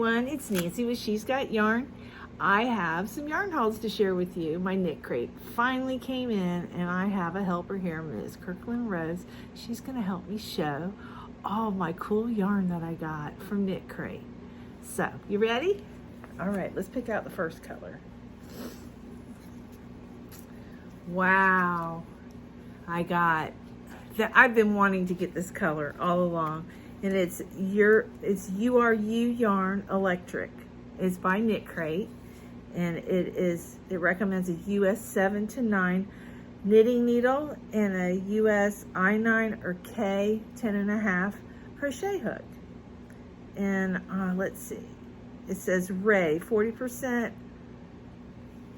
everyone, it's Nancy with She's Got Yarn. I have some yarn hauls to share with you. My Knitcrate finally came in and I have a helper here, Ms. Kirkland Rose. She's gonna help me show all my cool yarn that I got from Knitcrate. So, you ready? All right, let's pick out the first color. Wow, I've been wanting to get this color all along. And it's URU Yarn Electric. It's by Knitcrate, and it recommends a US 7 to 9 knitting needle and a US I9 or K 10.5 crochet hook. And let's see, it says Ray 40%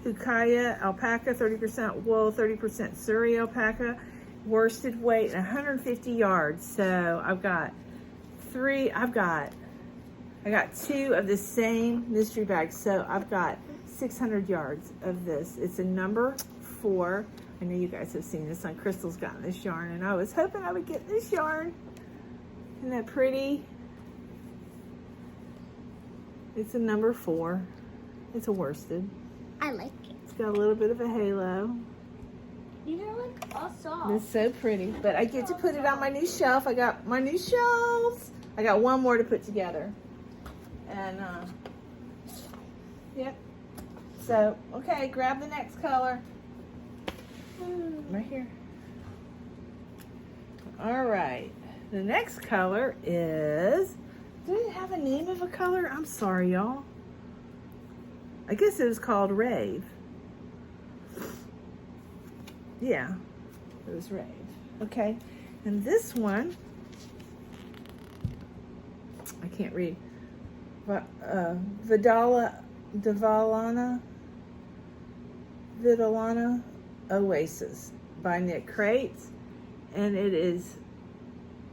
Hukaya alpaca, 30% wool, 30% Surrey alpaca, worsted weight, 150 yards. So I got two of the same mystery bags, so I've got 600 yards of this. It's a number 4. I know you guys have seen this on Crystal's gotten this yarn, and I was hoping I would get this yarn. Isn't that pretty? It's a number 4. It's a worsted. I like it. It's got a little bit of a halo. These are like all soft. It's so pretty, but I get to put it on my new shelf. I got my new shelves. I got one more to put together. And, yep. So, okay, grab the next color. Right here. All right. The next color is, did it have a name of a color? I'm sorry, y'all. I guess it was called Rave. Yeah, it was Rave. Okay, and this one, I can't read. Vidalana Oasis by Knitcrate, and it is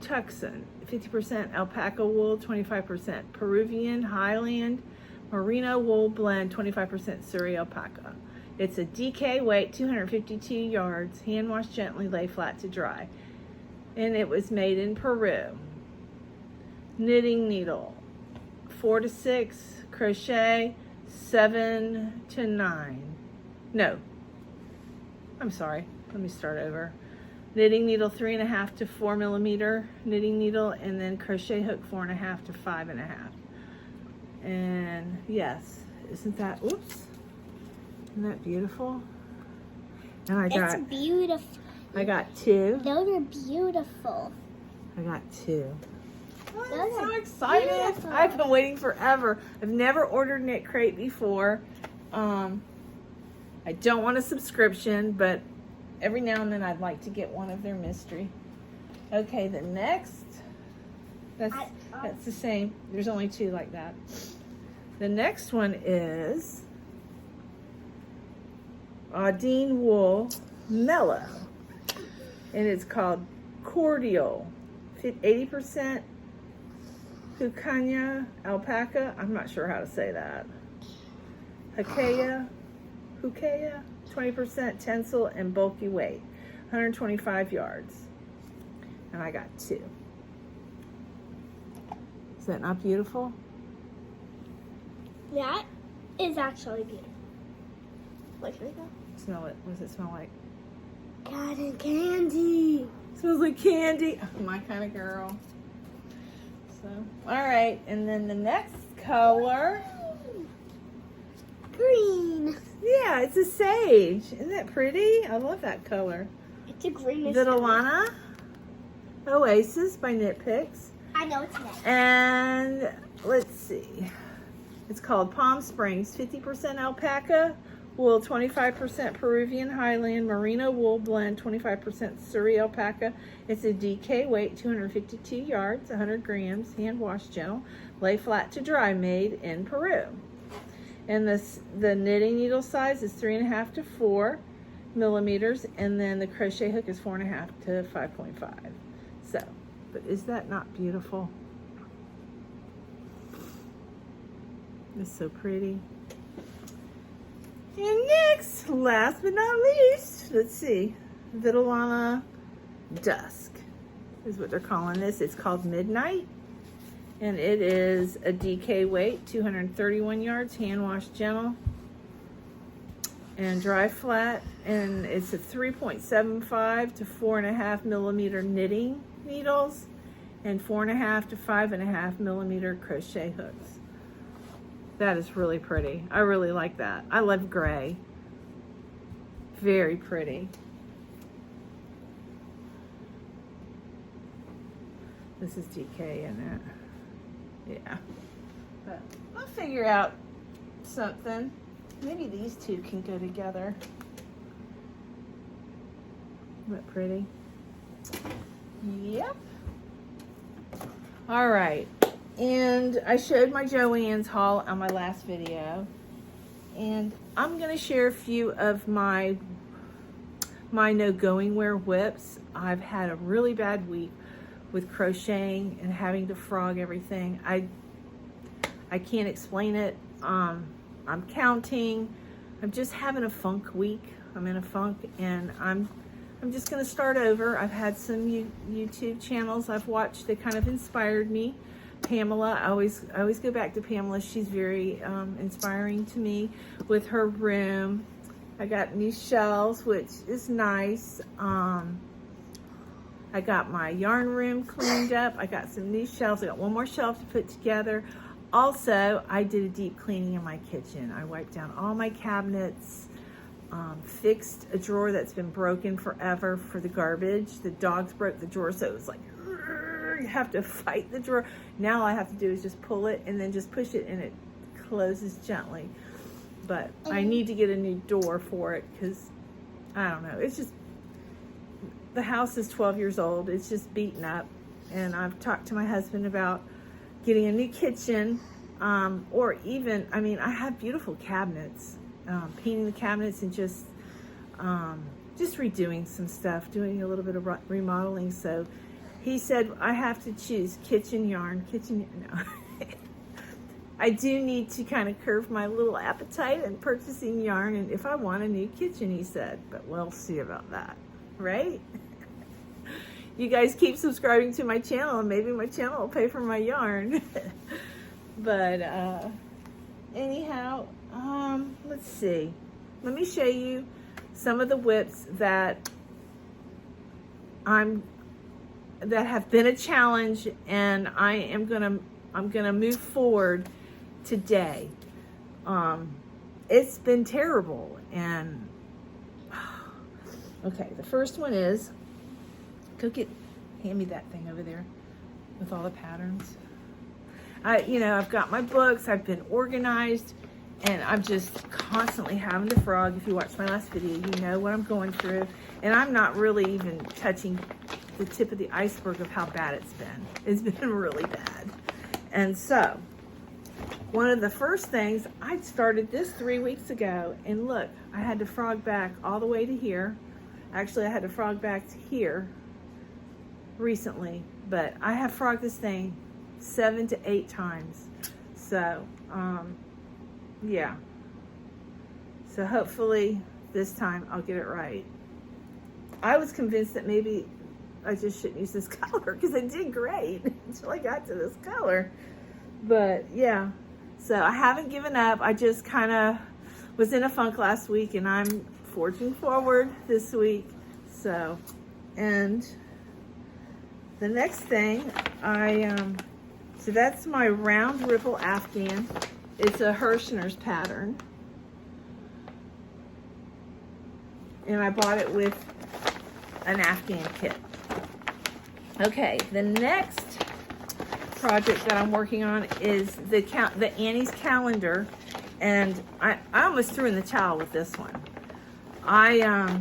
Tucson, 50% alpaca wool, 25% Peruvian Highland merino wool blend, 25% Surrey alpaca. It's a DK weight, 252 yards, hand wash gently, lay flat to dry. And it was made in Peru. Knitting needle, 4 to 6, crochet, 7 to 9. No, I'm sorry, let me start over. Knitting needle, 3.5 to 4 millimeter knitting needle, and then crochet hook, 4.5 to 5.5. And yes, isn't that, oops. Isn't that beautiful? And it's beautiful. I got 2. Those are beautiful. I got 2. Those I'm so are excited. beautiful. I've been waiting forever. I've never ordered Knitcrate before. I don't want a subscription, but every now and then I'd like to get one of their mystery. Okay, the next, that's the same. There's only 2 like that. The next one is Audine Wool Mellow, and it's called Cordial, 80% Hukaya alpaca. I'm not sure how to say that. Hukaya, 20% tencel and bulky weight, 125 yards, and I got 2. Is that not beautiful? That is actually beautiful. Look at that. Smell it. What does it smell like? Cotton candy. It smells like candy. Oh, my kind of girl. So, all right, and then the next color. Green. Yeah, it's a sage. Isn't that pretty? I love that color. It's a green. Vidalana Oasis by Knit Picks. I know it's next. And let's see. It's called Palm Springs, 50% alpaca wool, 25% Peruvian Highland merino wool blend, 25% Surrey alpaca. It's a DK weight, 252 yards, 100 grams, hand wash gentle, lay flat to dry, made in Peru. And the knitting needle size is 3.5 to 4 millimeters, and then the crochet hook is 4.5 to 5.5. So, but is that not beautiful? It's so pretty. And next, last but not least, let's see, Vidalana Dusk is what they're calling this. It's called Midnight, And it is a DK weight, 231 yards, hand wash gentle, and dry flat. And it's a 3.75 to 4.5 millimeter knitting needles, and 4.5 to 5.5 millimeter crochet hooks. That is really pretty. I really like that. I love gray. Very pretty. This is DK in it. Yeah. But I'll figure out something. Maybe these two can go together. Isn't that pretty? Yep. All right. And I showed my Joann's haul on my last video. And I'm going to share a few of my no going wear WIPS. I've had a really bad week with crocheting and having to frog everything. I can't explain it. I'm counting. I'm just having a funk week. I'm in a funk, and I'm just going to start over. I've had some YouTube channels I've watched that kind of inspired me. Pamela, I always go back to Pamela. She's very inspiring to me with her room. I got new shelves, which is nice. I got my yarn room cleaned up. I got some new shelves. I got one more shelf to put together. Also, I did a deep cleaning in my kitchen. I wiped down all my cabinets, fixed a drawer that's been broken forever for the garbage. The dogs broke the drawer, so it was like, you have to fight the drawer. Now all I have to do is just pull it and then just push it, and it closes gently. But I need to get a new door for it because, I don't know, it's just, the house is 12 years old. It's just beaten up. And I've talked to my husband about getting a new kitchen, or even, I mean, I have beautiful cabinets, painting the cabinets and just redoing some stuff, doing a little bit of remodeling. So he said I have to choose kitchen yarn, no. I do need to kind of curb my little appetite in purchasing yarn, and if I want a new kitchen, he said, but we'll see about that, right? You guys keep subscribing to my channel, and maybe my channel will pay for my yarn. But anyhow, let's see. Let me show you some of the WIPs that have been a challenge, and I'm gonna move forward today. It's been terrible, and okay, the first one is, hand me that thing over there with all the patterns. I've got my books, I've been organized, and I'm just constantly having to frog. If you watched my last video, you know what I'm going through, and I'm not really even touching the tip of the iceberg of how bad it's been. It's been really bad. And so, one of the first things, I started this 3 weeks ago, and look, I had to frog back all the way to here. Actually, I had to frog back to here recently, but I have frogged this thing 7 to 8 times. So, yeah. So hopefully this time I'll get it right. I was convinced that maybe I just shouldn't use this color because it did great until I got to this color. But yeah, so I haven't given up. I just kind of was in a funk last week, and I'm forging forward this week. So, and the next thing, so that's my round ripple Afghan. It's a Hirschner's pattern. And I bought it with an Afghan kit. Okay, the next project that I'm working on is the Annie's calendar, and I almost threw in the towel with this one. I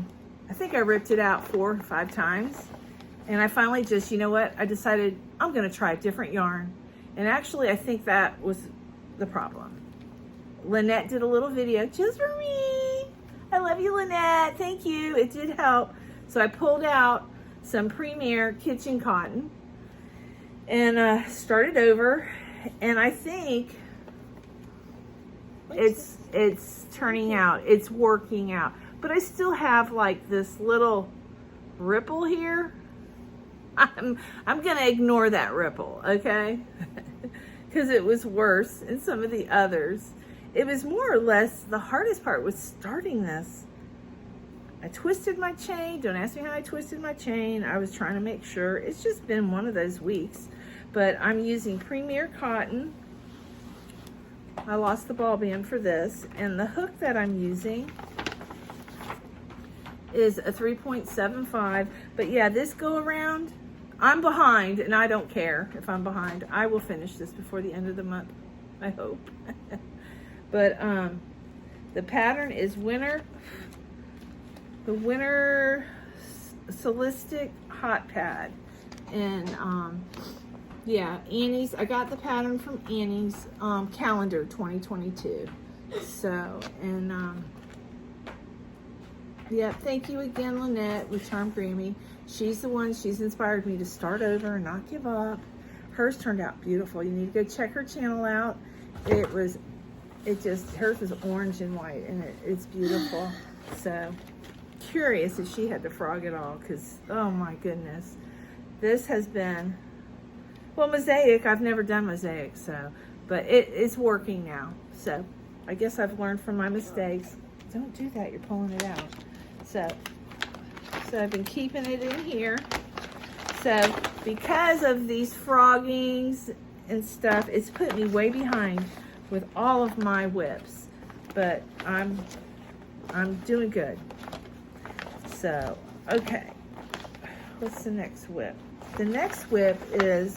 think I ripped it out 4 or 5 times, and I finally just, you know what, I decided I'm gonna try a different yarn. And actually, I think that was the problem. Lynette did a little video just for me. I love you, Lynette. Thank you. It did help. So I pulled out some Premier kitchen cotton and started over. And I think it's turning out. It's working out. But I still have like this little ripple here. I'm gonna ignore that ripple, okay? because it was worse in some of the others. It was more or less, the hardest part was starting this. I twisted my chain. Don't ask me how I twisted my chain. I was trying to make sure. It's just been one of those weeks. But I'm using Premier Cotton. I lost the ball band for this. And the hook that I'm using is a 3.75. But yeah, this go around, I'm behind, and I don't care if I'm behind. I will finish this before the end of the month, I hope. But the pattern is the Winter Solistic Hot Pad. And yeah, Annie's, I got the pattern from Annie's calendar 2022. So, and yeah, thank you again, Lynette with Charm Grammy. She's the one, she's inspired me to start over and not give up. Hers turned out beautiful. You need to go check her channel out. Hers was orange and white, and it's beautiful. So, curious if she had to frog it all, because, oh my goodness. This has been, well, mosaic, I've never done mosaic, so, but it's working now. So, I guess I've learned from my mistakes. Don't do that, you're pulling it out. So I've been keeping it in here. So because of these froggings and stuff, it's put me way behind with all of my WIPS, but I'm doing good. So, okay, what's the next WIP? The next WIP is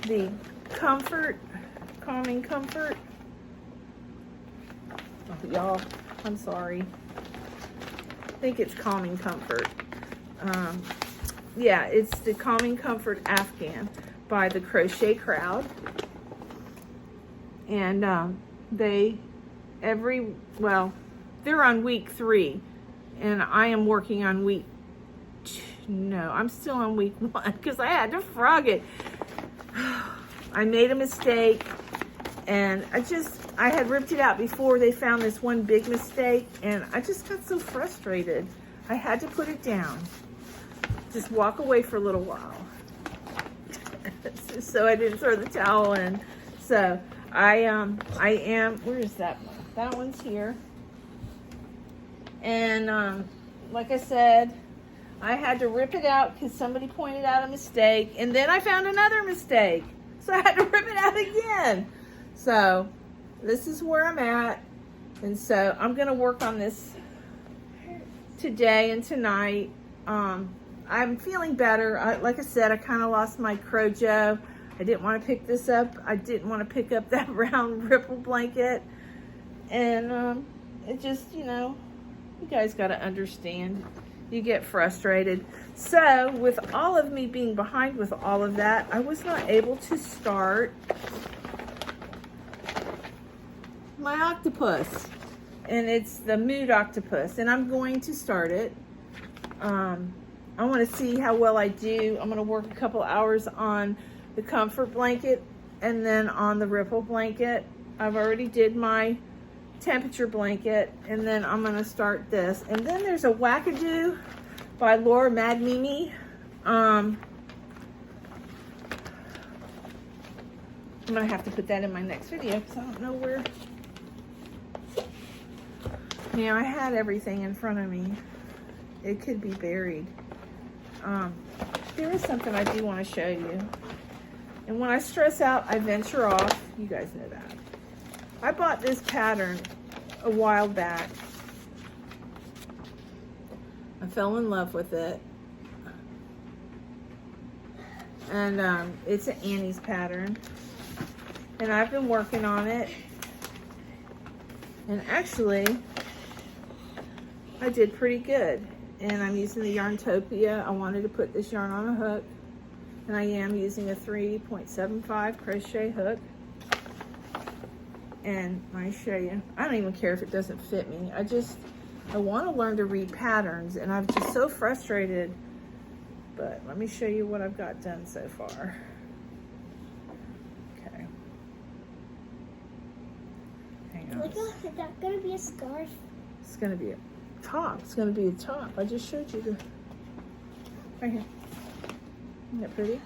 the Calming Comfort. Oh, y'all, I'm sorry. I think it's Calming Comfort. Yeah, it's the Calming Comfort Afghan by the Crochet Crowd. And they're on week 3. And I am working on week 2. No, I'm still on week 1 because I had to frog it. I made a mistake, and I had ripped it out before they found this one big mistake, and I just got so frustrated. I had to put it down. Just walk away for a little while. So I didn't throw the towel in. So I am, where is that one? That one's here. And like I said, I had to rip it out because somebody pointed out a mistake, and then I found another mistake. So I had to rip it out again. So this is where I'm at. And so I'm going to work on this today and tonight. I'm feeling better. Like I said, I kind of lost my Crojo. I didn't want to pick this up. I didn't want to pick up that round ripple blanket. And it just, you guys got to understand. You get frustrated. So with all of me being behind with all of that, I was not able to start my octopus. And it's the Mood Octopus. And I'm going to start it. I want to see how well I do. I'm going to work a couple hours on the comfort blanket and then on the ripple blanket. I've already did my temperature blanket, and then I'm going to start this. And then there's a Wackadoo by Laura Mad Mimi. I'm going to have to put that in my next video because I don't know where. I had everything in front of me. It could be buried. There is something I do want to show you. And when I stress out, I venture off. You guys know that. I bought this pattern a while back. I fell in love with it. And it's an Annie's pattern. And I've been working on it. And actually, I did pretty good. And I'm using the Yarntopia. I wanted to put this yarn on a hook. And I am using a 3.75 crochet hook. And I show you. I don't even care if it doesn't fit me. I want to learn to read patterns. And I'm just so frustrated. But let me show you what I've got done so far. Okay. Hang on. Look, is that going to be a scarf? It's going to be a top. It's going to be a top. I just showed you right here. Isn't that pretty?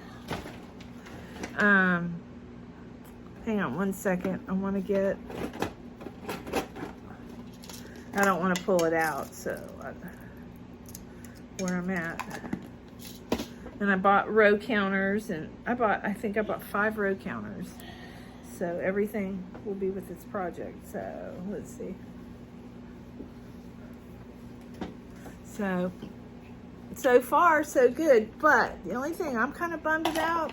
Hang on one second. I want to get, I don't want to pull it out, so where I'm at. And I bought row counters, and I think I bought 5 row counters. So everything will be with this project. So let's see. So far so good, but the only thing I'm kind of bummed about,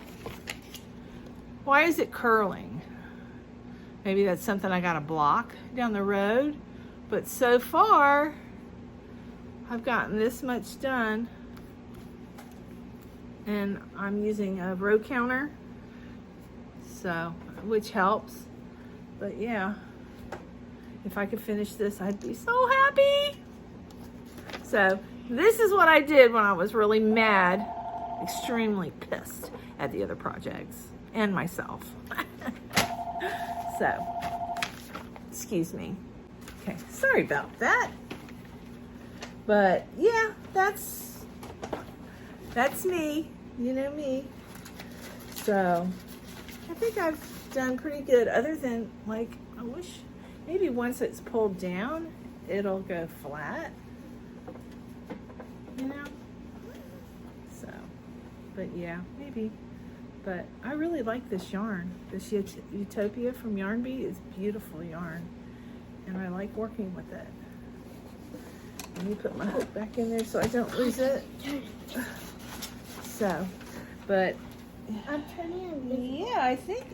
why is it curling? Maybe that's something I gotta block down the road, but so far I've gotten this much done, and I'm using a row counter, so which helps. But yeah, if I could finish this, I'd be so happy. So this is what I did when I was really mad, extremely pissed at the other projects and myself. So, excuse me. Okay, sorry about that. But yeah, that's me. You know me. So I think I've done pretty good, other than, like, I wish maybe once it's pulled down, it'll go flat. You know? So, but yeah, maybe. But I really like this yarn. This Utopia from Yarn Bee is beautiful yarn. And I like working with it. Let me put my hook back in there so I don't lose it. So, but I'm turning it. yeah, I think,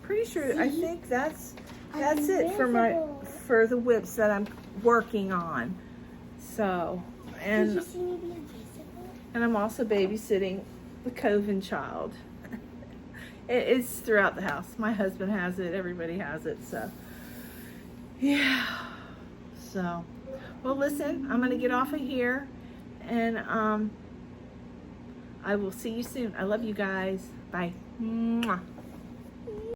pretty sure, I think that's it for the WIPS that I'm working on. So, Did you see me be invisible? and I'm also babysitting the Coven child. It's throughout the house. My husband has it. Everybody has it. So, yeah. So, well, listen, I'm going to get off of here. And I will see you soon. I love you guys. Bye. Mwah.